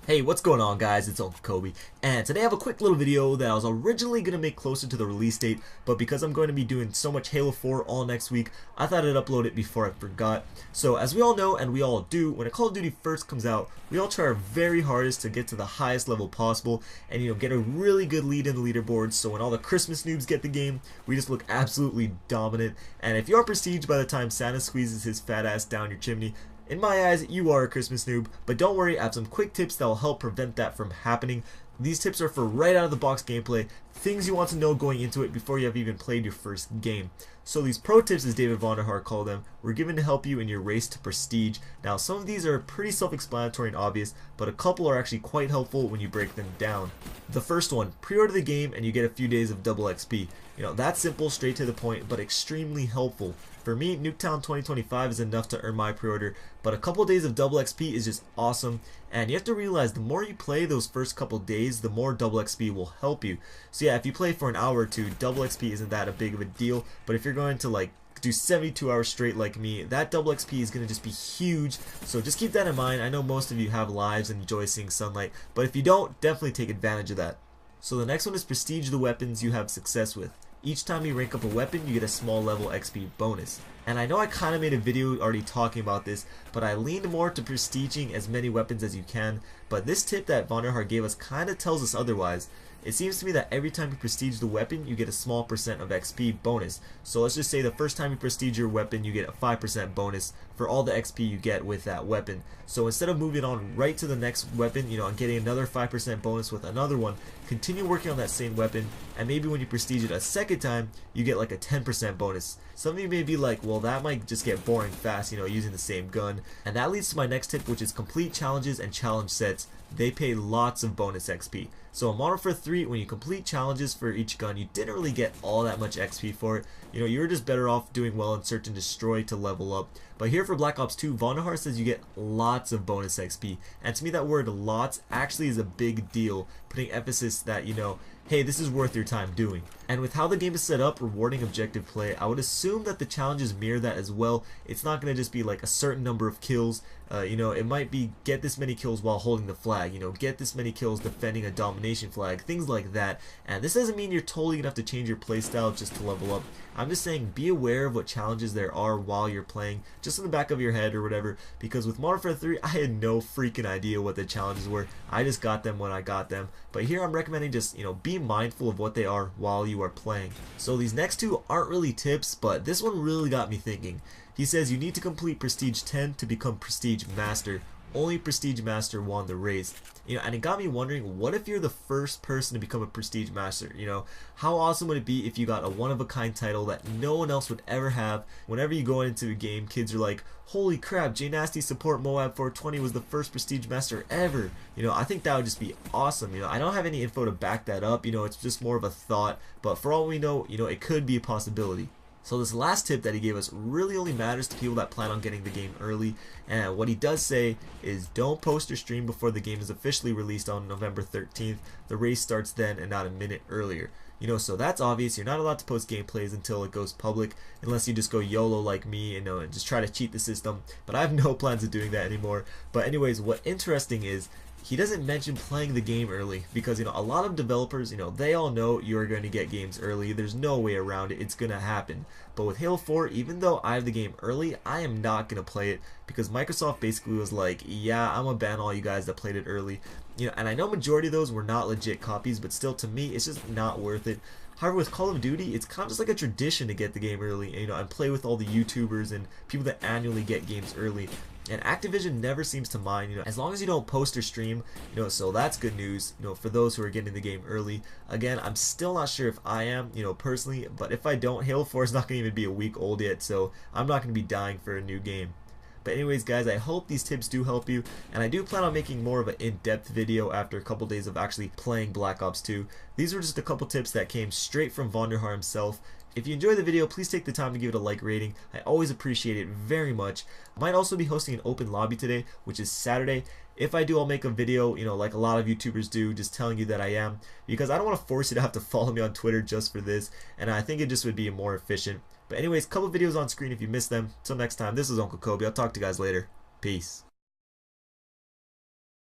Hey, what's going on guys? It's Uncle Kobe, and today I have a quick little video that I was originally going to make closer to the release date, but because I'm going to be doing so much Halo 4 all next week, I thought I'd upload it before I forgot. So as we all know, and we all do, when a Call of Duty first comes out, we all try our very hardest to get to the highest level possible and get a really good lead in the leaderboards, so when all the Christmas noobs get the game, we just look absolutely dominant. And if you are prestige by the time Santa squeezes his fat ass down your chimney, in my eyes, you are a Christmas noob, but don't worry, I have some quick tips that will help prevent that from happening. These tips are for right out of the box gameplay, things you want to know going into it before you have even played your first game. So these pro tips, as David Vonderhaar called them, were given to help you in your race to prestige. Now some of these are pretty self-explanatory and obvious, but a couple are actually quite helpful when you break them down. The first one, pre-order the game and you get a few days of double XP. That's simple, straight to the point, but extremely helpful. For me, Nuketown 2025 is enough to earn my pre-order, but a couple days of double XP is just awesome, and you have to realize the more you play those first couple days, the more double XP will help you. So yeah, if you play for an hour or two, double XP isn't that a big of a deal, but if you're going to do 72 hours straight like me, that double XP is going to just be huge, so just keep that in mind. I know most of you have lives and enjoy seeing sunlight, but if you don't, definitely take advantage of that. So the next one is prestige the weapons you have success with. Each time you rank up a weapon, you get a small level XP bonus. And I know I kind of made a video already talking about this, but I leaned more to prestiging as many weapons as you can, but this tip that Vonderhaar gave us kind of tells us otherwise. It seems to me that every time you prestige the weapon, you get a small percent of XP bonus. So let's just say the first time you prestige your weapon, you get a 5% bonus for all the XP you get with that weapon. So instead of moving on right to the next weapon, and getting another 5% bonus with another one, continue working on that same weapon, and maybe when you prestige it a second time, you get like a 10% bonus. Some of you may be like, well, that might just get boring fast, using the same gun. And that leads to my next tip, which is complete challenges and challenge sets. They pay lots of bonus XP. So in Modern Warfare 3, when you complete challenges for each gun, you didn't really get all that much XP for it. You were just better off doing well in Search and Destroy to level up. But here for Black Ops 2, Vonderhaar says you get lots of bonus XP. And to me that word lots actually is a big deal, putting emphasis that, hey, this is worth your time doing. And with how the game is set up, rewarding objective play, I would assume that the challenges mirror that as well. It's not going to just be like a certain number of kills. It might be get this many kills while holding the flag, get this many kills defending a domination flag, things like that. And this doesn't mean you're totally going to have to change your playstyle just to level up. I'm just saying be aware of what challenges there are while you're playing, just in the back of your head or whatever, because with Modern Warfare 3, I had no freaking idea what the challenges were. I just got them when I got them. But here I'm recommending just, be mindful of what they are while you are playing. So these next two aren't really tips, but this one really got me thinking. He says you need to complete Prestige 10 to become Prestige Master. Only Prestige Master won the race. And it got me wondering, what if you're the first person to become a Prestige Master? How awesome would it be if you got a one-of-a-kind title that no one else would ever have? Whenever you go into a game, kids are like, holy crap, J Nasty Support Moab 420 was the first Prestige Master ever. I think that would just be awesome. I don't have any info to back that up. It's just more of a thought. But for all we know, it could be a possibility. So this last tip that he gave us really only matters to people that plan on getting the game early, and what he does say is don't post or stream before the game is officially released on November 13th. The race starts then and not a minute earlier. So that's obvious. You're not allowed to post gameplays until it goes public, unless you just go YOLO like me and just try to cheat the system. But I have no plans of doing that anymore. But anyways, what interesting is, he doesn't mention playing the game early because a lot of developers, they all know you're going to get games early. There's no way around it. It's going to happen. But with Halo 4, even though I have the game early, I am not going to play it because Microsoft basically was like, yeah, I'm going to ban all you guys that played it early. And I know majority of those were not legit copies, but still to me, it's just not worth it. However, with Call of Duty, it's kind of just like a tradition to get the game early, and play with all the YouTubers and people that annually get games early. And Activision never seems to mind, as long as you don't post or stream, so that's good news, for those who are getting the game early. Again, I'm still not sure if I am, personally, but if I don't, Halo 4 is not going to even be a week old yet, so I'm not going to be dying for a new game. But anyways guys, I hope these tips do help you, and I do plan on making more of an in-depth video after a couple days of actually playing Black Ops 2. These were just a couple tips that came straight from Vonderhaar himself. If you enjoyed the video, please take the time to give it a like rating. I always appreciate it very much. I might also be hosting an open lobby today, which is Saturday. If I do, I'll make a video, like a lot of YouTubers do, just telling you that I am, because I don't want to force you to have to follow me on Twitter just for this, and I think it just would be more efficient. But anyways, couple videos on screen if you missed them. Till next time, this is Uncle Kobe. I'll talk to you guys later. Peace.